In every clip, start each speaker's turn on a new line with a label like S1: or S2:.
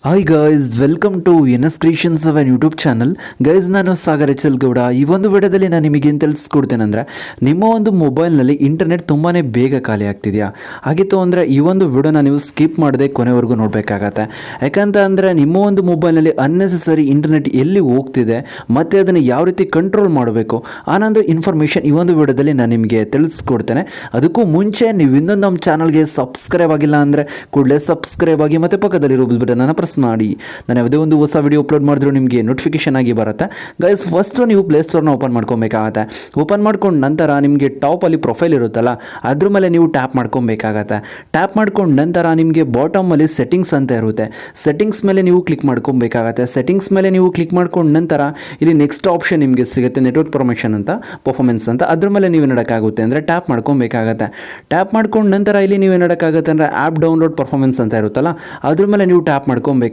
S1: Hi guys, welcome to NS creations our YouTube channel. Guys, ನಾನು ಸಾಗರ್ ಎಚ್.ಎಲ್. ಗೌಡ. ಈ ಒಂದು ವಿಡಿಯೋದಲ್ಲಿ ನಾನು ನಿಮಗೇನು ತಿಳಿಸ್ಕೊಡ್ತೇನೆಂದರೆ, ನಿಮ್ಮ ಒಂದು ಮೊಬೈಲ್ನಲ್ಲಿ ಇಂಟರ್ನೆಟ್ ತುಂಬಾ ಬೇಗ ಖಾಲಿ ಆಗ್ತಿದೆಯಾ? ಹಾಗಿತ್ತು ಅಂದರೆ ಈ ಒಂದು ವಿಡಿಯೋನ ನೀವು ಸ್ಕಿಪ್ ಮಾಡದೆ ಕೊನೆವರೆಗೂ ನೋಡಬೇಕಾಗತ್ತೆ. ಯಾಕಂತ ಅಂದರೆ ನಿಮ್ಮ ಒಂದು ಮೊಬೈಲ್ನಲ್ಲಿ ಅನ್ನೆಸೆಸರಿ ಇಂಟರ್ನೆಟ್ ಎಲ್ಲಿ ಹೋಗ್ತಿದೆ ಮತ್ತು ಅದನ್ನು ಯಾವ ರೀತಿ ಕಂಟ್ರೋಲ್ ಮಾಡಬೇಕು ಅನ್ನೋದು ಇನ್ಫಾರ್ಮೇಷನ್ ಈ ಒಂದು ವಿಡಿಯೋದಲ್ಲಿ ನಾನು ನಿಮಗೆ ತಿಳಿಸ್ಕೊಡ್ತೇನೆ. ಅದಕ್ಕೂ ಮುಂಚೆ ನೀವು ಇನ್ನೊಂದು ನಮ್ಮ ಚಾನಲ್ಗೆ ಸಬ್ಸ್ಕ್ರೈಬ್ ಆಗಿಲ್ಲ ಅಂದರೆ ಕೂಡಲೇ ಸಬ್ಸ್ಕ್ರೈಬ್ ಆಗಿ ಮತ್ತು ಪಕ್ಕದಲ್ಲಿರೋ ಬಟನ್ನ ಪ್ರೆಸ್ ಮಾಡಿ. ನಾನು ಯಾವುದೇ ಒಂದು ಹೊಸ ವಿಡಿಯೋ ಅಪ್ಲೋಡ್ ಮಾಡಿದ್ರು ನಿಮಗೆ ನೋಟಿಫಿಕೇಶನ್ ಆಗಿ ಬರುತ್ತೆ. ಗೈಸ್, ಫಸ್ಟು ನೀವು ಪ್ಲೇಸ್ಟೋರ್ನ ಓಪನ್ ಮಾಡ್ಕೊಬೇಕಾಗತ್ತೆ. ಓಪನ್ ಮಾಡ್ಕೊಂಡು ನಂತರ ನಿಮಗೆ ಟಾಪಲ್ಲಿ ಪ್ರೊಫೈಲ್ ಇರುತ್ತಲ್ಲ, ಅದ್ರ ಮೇಲೆ ನೀವು ಟ್ಯಾಪ್ ಮಾಡ್ಕೊಬೇಕಾಗತ್ತೆ. ಟ್ಯಾಪ್ ಮಾಡ್ಕೊಂಡು ನಂತರ ನಿಮಗೆ ಬಾಟಮಲ್ಲಿ ಸೆಟ್ಟಿಂಗ್ಸ್ ಅಂತ ಇರುತ್ತೆ. ಸೆಟ್ಟಿಂಗ್ಸ್ ಮೇಲೆ ನೀವು ಕ್ಲಿಕ್ ಮಾಡ್ಕೊಬೇಕಾಗತ್ತೆ. ಸೆಟ್ಟಿಂಗ್ಸ್ ಮೇಲೆ ನೀವು ಕ್ಲಿಕ್ ಮಾಡ್ಕೊಂಡು ನಂತರ ಇಲ್ಲಿ ನೆಕ್ಸ್ಟ್ ಆಪ್ಷನ್ ನಿಮಗೆ ಸಿಗುತ್ತೆ, ನೆಟ್ವರ್ಕ್ ಪರ್ಮಿಷನ್ ಅಂತ, ಪರ್ಫಾರ್ಮೆನ್ಸ್ ಅಂತ. ಅದ್ರ ಮೇಲೆ ನೀವು ನೋಡೋಕ್ಕಾಗುತ್ತೆ ಅಂದರೆ ಟ್ಯಾಪ್ ಮಾಡ್ಕೊಬೇಕಾಗತ್ತೆ. ಟ್ಯಾಪ್ ಮಾಡ್ಕೊಂಡು ನಂತರ ಇಲ್ಲಿ ನೀವು ನೋಡೋಕ್ಕಾಗುತ್ತೆ ಅಂದರೆ ಆ್ಯಪ್ ಡೌನ್ಲೋಡ್ ಪರ್ಫಾರ್ಮೆನ್ಸ್ ಅಂತ ಇರುತ್ತಲ್ಲ, ಅದ್ರ ಮೇಲೆ ನೀವು ಟ್ಯಾಪ್ ಮಾಡ್ಕೊಬೇಕಾಗತ್ತೆ.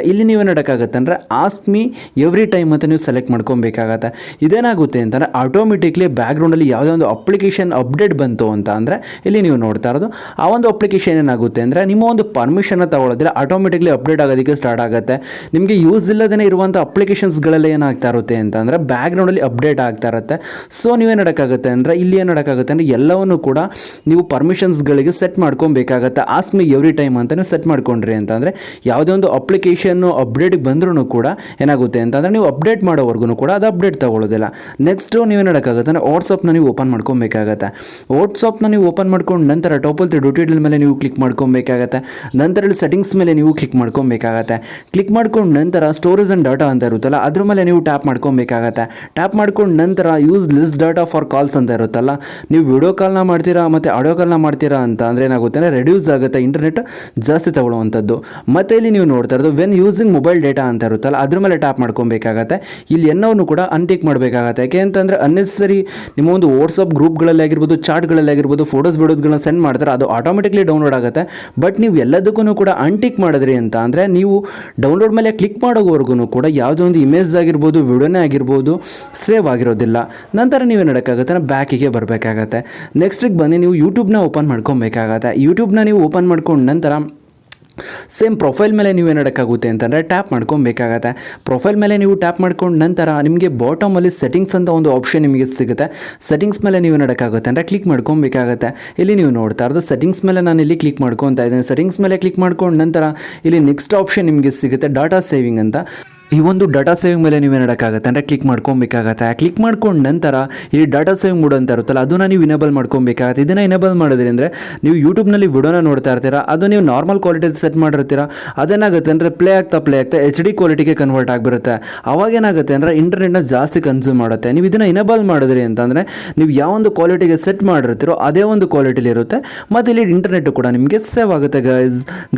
S1: ಇಲ್ಲಿ ನೀವು ನೋಡೋಕ್ಕಾಗತ್ತೆ ಅಂದರೆ ಆಸ್ಕ್ ಮೀ ಎವ್ರಿ ಟೈಮ್ ಅಂತ ನೀವು ಸೆಲೆಕ್ಟ್ ಮಾಡ್ಕೊಬೇಕಾಗತ್ತೆ. ಇದೇನಾಗುತ್ತೆ ಅಂತಂದರೆ ಆಟೋಮೆಟಿಕ್ಲಿ ಬ್ಯಾಕ್ಗ್ರೌಂಡಲ್ಲಿ ಯಾವುದೇ ಒಂದು ಅಪ್ಲಿಕೇಶನ್ ಅಪ್ಡೇಟ್ ಬಂತು ಅಂತ ಅಂದರೆ ಇಲ್ಲಿ ನೀವು ನೋಡ್ತಾ ಇರೋದು ಆ ಒಂದು ಅಪ್ಲಿಕೇಶನ್ ಏನಾಗುತ್ತೆ ಅಂದರೆ ನಿಮ್ಮ ಒಂದು ಪರ್ಮಿಷನ್ನ ತಗೊಳ್ಳೋದಿಲ್ಲ, ಆಟೋಮೆಟಿಕ್ಲಿ ಅಪ್ಡೇಟ್ ಆಗೋದಕ್ಕೆ ಸ್ಟಾರ್ಟ್ ಆಗುತ್ತೆ. ನಿಮಗೆ ಯೂಸ್ ಇಲ್ಲದೇ ಇರುವಂಥ ಅಪ್ಲಿಕೇಶನ್ಸ್ಗಳೆಲ್ಲ ಏನಾಗ್ತಾ ಇರುತ್ತೆ ಅಂತ ಅಂದರೆ ಬ್ಯಾಕ್ಗ್ರೌಂಡಲ್ಲಿ ಅಪ್ಡೇಟ್ ಆಗ್ತಾ ಇರುತ್ತೆ. ಸೊ ನೀವೇನು ಮಾಡೋಕ್ಕಾಗುತ್ತೆ ಅಂದರೆ ಇಲ್ಲಿ ಏನು ಮಾಡೋಕ್ಕಾಗುತ್ತೆ ಅಂದರೆ ಎಲ್ಲವನ್ನು ಕೂಡ ನೀವು ಪರ್ಮಿಷನ್ಸ್ಗಳಿಗೆ ಸೆಟ್ ಮಾಡ್ಕೊಬೇಕಾಗತ್ತೆ. ಆಸ್ಕ್ ಮೀ ಎವ್ರಿ ಟೈಮ್ ಅಂತಲೇ ಸೆಟ್ ಮಾಡ್ಕೊಂಡ್ರಿ ಅಂತಂದರೆ ಯಾವುದೇ ಒಂದು ಅಪ್ಲಿಕೇಶನ್ನು ಅಪ್ಡೇಟ್ಗೆ ಬಂದ್ರೂ ಕೂಡ ಏನಾಗುತ್ತೆ ಅಂತಂದರೆ ನೀವು ಅಪ್ಡೇಟ್ ಮಾಡೋವರೆಗೂ ಕೂಡ ಅದು ಅಪ್ಡೇಟ್ ತಗೊಳ್ಳೋದಿಲ್ಲ. ನೆಕ್ಸ್ಟು ನೀವು ನೋಡೋಕ್ಕಾಗುತ್ತೆ ಅಂದರೆ ವಾಟ್ಸಪ್ನ ನೀವು ಓಪನ್ ಮಾಡ್ಕೊಬೇಕಾಗತ್ತೆ. ವಾಟ್ಸಪ್ನ ನೀವು ಓಪನ್ ಮಾಡ್ಕೊಂಡು ನಂತರ ಟಾಪಲ್ ಡೀಟೇಲ್ ಮೇಲೆ ನೀವು ಕ್ಲಿಕ್ ಮಾಡ್ಕೊಬೇಕಾಗತ್ತೆ. ನಂತರ ಇಲ್ಲಿ ಸೆಟ್ಟಿಂಗ್ಸ್ ಮೇಲೆ ನೀವು ಕ್ಲಿಕ್ ಮಾಡ್ಕೊಬೇಕಾಗತ್ತೆ. ಕ್ಲಿಕ್ ಮಾಡ್ಕೊಂಡು ನಂತರ ಸ್ಟೋರೇಜ್ ಆ್ಯಂಡ್ ಡಾಟಾ ಅಂತ ಇರುತ್ತಲ್ಲ, ಅದ್ರ ಮೇಲೆ ನೀವು ಟ್ಯಾಪ್ ಮಾಡ್ಕೊಬೇಕಾಗತ್ತೆ. ಟ್ಯಾಪ್ ಮಾಡ್ಕೊಂಡು ನಂತರ use list data for calls ಅಂತ ಇರುತ್ತಲ್ಲ, ನೀವು ವಿಡಿಯೋ ಕಾಲ್ನ ಮಾಡ್ತೀರಾ ಮತ್ತು ಆಡಿಯೋ ಕಾಲ್ನ ಮಾಡ್ತೀರಾ ಅಂತ ಅಂದರೆ ಏನಾಗುತ್ತೆ ಅಂದರೆ ರೆಡ್ಯೂಸ್ ಆಗುತ್ತೆ, ಇಂಟರ್ನೆಟ್ ಜಾಸ್ತಿ ತಗೊಳ್ಳುವಂಥದ್ದು. ಮತ್ತು ಇಲ್ಲಿ ನೀವು ನೋಡ್ತಾ ಇರೋದು ವೆನ್ ಯೂಸಿಂಗ್ ಮೊಬೈಲ್ ಡೇಟಾ ಅಂತ ಇರುತ್ತಲ್ಲ, ಅದ್ರ ಮೇಲೆ ಟ್ಯಾಪ್ ಮಾಡ್ಕೊಬೇಕಾಗತ್ತೆ. ಇಲ್ಲಿ ಎಲ್ಲವನ್ನು ಕೂಡ ಅನ್ಟಿಕ್ ಮಾಡಬೇಕಾಗತ್ತೆ. ಯಾಕೆ ಅಂತಂದರೆ ಅನ್ನೆಸರಿ ನಿಮ್ಮ ಒಂದು ವಾಟ್ಸಪ್ ಗ್ರೂಪ್ಗಳಲ್ಲಿ ಆಗಿರ್ಬೋದು, ಚಾಟ್ಗಳಲ್ಲಿ ಆಗಿರ್ಬೋದು, ವೀಡಿಯೋಸ್ಗಳನ್ನ ಸೆಂಡ್ ಮಾಡ್ತಾರೆ, ಅದು ಆಟೋಮೆಟಿಕ್ಲಿ ಡೌನ್ಲೋಡ್ ಆಗುತ್ತೆ. ಬಟ್ ನೀವು ಎಲ್ಲದಕ್ಕೂ ಕೂಡ ಅನ್ಟಿಕ್ ಮಾಡಿದ್ರಿ ಅಂತ ಅಂದರೆ ನೀವು ಡೌನ್ಲೋಡ್ ಮೇಲೆ ಕ್ಲಿಕ್ ಮಾಡೋವರೆಗೂ ಕೂಡ ಯಾವುದೋ ಒಂದು ಇಮೇಜ್ ಆಗಿರ್ಬೋದು, ವಿಡಿಯೋನೇ ಆಗಿರ್ಬೋದು ಸೇವ್ ಆಗಿರೋದಿಲ್ಲ. ನಂತರ ನೀವು ನೋಡೋಕ್ಕಾಗುತ್ತೆ ಬ್ಯಾಕಿಗೆ ಬರಬೇಕಾಗತ್ತೆ. ನೆಕ್ಸ್ಟಿಗೆ ಬಂದು ನೀವು ಯೂಟ್ಯೂಬ್ನ ಓಪನ್ ಮಾಡ್ಕೊಬೇಕಾಗತ್ತೆ. ಯೂಟ್ಯೂಬ್ನ ನೀವು ಓಪನ್ ಮಾಡ್ಕೊಂಡು ನಂತರ ಸೇಮ್ ಪ್ರೊಫೈಲ್ ಮೇಲೆ ನೀವು ಏನು ಮಾಡೋಕ್ಕಾಗುತ್ತೆ ಅಂತಂದರೆ ಟ್ಯಾಪ್ ಮಾಡ್ಕೊಬೇಕಾಗತ್ತೆ. ಪ್ರೊಫೈಲ್ ಮೇಲೆ ನೀವು ಟ್ಯಾಪ್ ಮಾಡ್ಕೊಂಡು ನಂತರ ನಿಮಗೆ ಬಾಟಮಲ್ಲಿ ಸೆಟ್ಟಿಂಗ್ಸ್ ಅಂತ ಒಂದು ಆಪ್ಷನ್ ನಿಮಗೆ ಸಿಗುತ್ತೆ. ಸೆಟ್ಟಿಂಗ್ಸ್ ಮೇಲೆ ನೀವು ನೋಡೋಕ್ಕಾಗುತ್ತೆ ಅಂದರೆ ಕ್ಲಿಕ್ ಮಾಡ್ಕೊಬೇಕಾಗತ್ತೆ. ಇಲ್ಲಿ ನೀವು ನೋಡ್ತಾ ಇರೋದು ಸೆಟ್ಟಿಂಗ್ಸ್ ಮೇಲೆ ನಾನು ಇಲ್ಲಿ ಕ್ಲಿಕ್ ಮಾಡ್ಕೊತಾ ಇದ್ದೇನೆ. ಸೆಟ್ಟಿಂಗ್ಸ್ ಮೇಲೆ ಕ್ಲಿಕ್ ಮಾಡ್ಕೊಂಡು ನಂತರ ಇಲ್ಲಿ ನೆಕ್ಸ್ಟ್ ಆಪ್ಷನ್ ನಿಮಗೆ ಸಿಗುತ್ತೆ, ಡಾಟಾ ಸೇವಿಂಗ್ ಅಂತ. ಈ ಒಂದು ಡಾಟಾ ಸೇವಿಂಗ್ ಮೇಲೆ ನೀವು ನೋಡೋಕ್ಕಾಗುತ್ತೆ ಅಂದರೆ ಕ್ಲಿಕ್ ಮಾಡ್ಕೊಬೇಕಾಗತ್ತೆ. ಕ್ಲಿಕ್ ಮಾಡ್ಕೊಂಡು ನಂತರ ಇಲ್ಲಿ ಡಾಟಾ ಸೇವಿಂಗ್ ಮೂಡ್ ಅಂತ ಇರುತ್ತಲ್ಲ, ಅದನ್ನು ನೀವು ಇನೇಬಲ್ ಮಾಡ್ಕೊಬೇಕಾಗತ್ತೆ. ಇದನ್ನು ಇನೇಬಲ್ ಮಾಡಿದ್ರಿ ಅಂದರೆ ನೀವು ಯೂಟ್ಯೂಬ್ನಲ್ಲಿ ವಿಡಿಯೋನ ನೋಡ್ತಾ ಇರ್ತೀರಾ, ಅದು ನೀವು ನಾರ್ಮಲ್ ಕ್ವಾಲಿಟಿಯಲ್ಲಿ ಸೆಟ್ ಮಾಡಿರ್ತೀರ, ಅದೇನಾಗುತ್ತೆ ಅಂದರೆ ಪ್ಲೇ ಆಗ್ತಾ HD ಕ್ವಾಲಿಟಿಗೆ ಕನ್ವರ್ಟ್ ಆಗಿಬಿಡುತ್ತೆ. ಅವಾಗ ಏನಾಗುತ್ತೆ ಅಂದರೆ ಇಂಟರ್ನೆಟ್ನ ಜಾಸ್ತಿ ಕನ್ಸ್ಯೂಮ್ ಮಾಡುತ್ತೆ. ನೀವು ಇದನ್ನು ಇನೇಬಲ್ ಮಾಡಿದ್ರಿ ಅಂತಂದರೆ ನೀವು ಯಾವೊಂದು ಕ್ವಾಲಿಟಿಗೆ ಸೆಟ್ ಮಾಡಿರ್ತೀರೋ ಅದೇ ಒಂದು ಕ್ವಾಲಿಟಿಲಿ ಇರುತ್ತೆ ಮತ್ತು ಇಲ್ಲಿ ಇಂಟರ್ನೆಟ್ ಕೂಡ ನಿಮಗೆ ಸೇವ್ ಆಗುತ್ತೆ.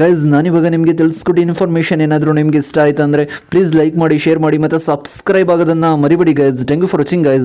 S1: ಗೈಸ್ ನಾನಿವಾಗ ನಿಮಗೆ ತಿಳಿಸ್ಕೊಟ್ಟು ಇನ್ಫಾರ್ಮೇಷನ್ ಏನಾದರೂ ನಿಮಗೆ ಇಷ್ಟ ಆಯಿತು ಅಂದರೆ ಪ್ಲೀಸ್ ಲೈಕ್ ಮಾಡಿ, ಶೇರ್ ಮಾಡಿ ಮತ್ತು ಸಬ್ಸ್ಕ್ರೈಬ್ ಆಗೋದನ್ನು ಮರಿಬೇಡಿ guys. Thank you for watching guys.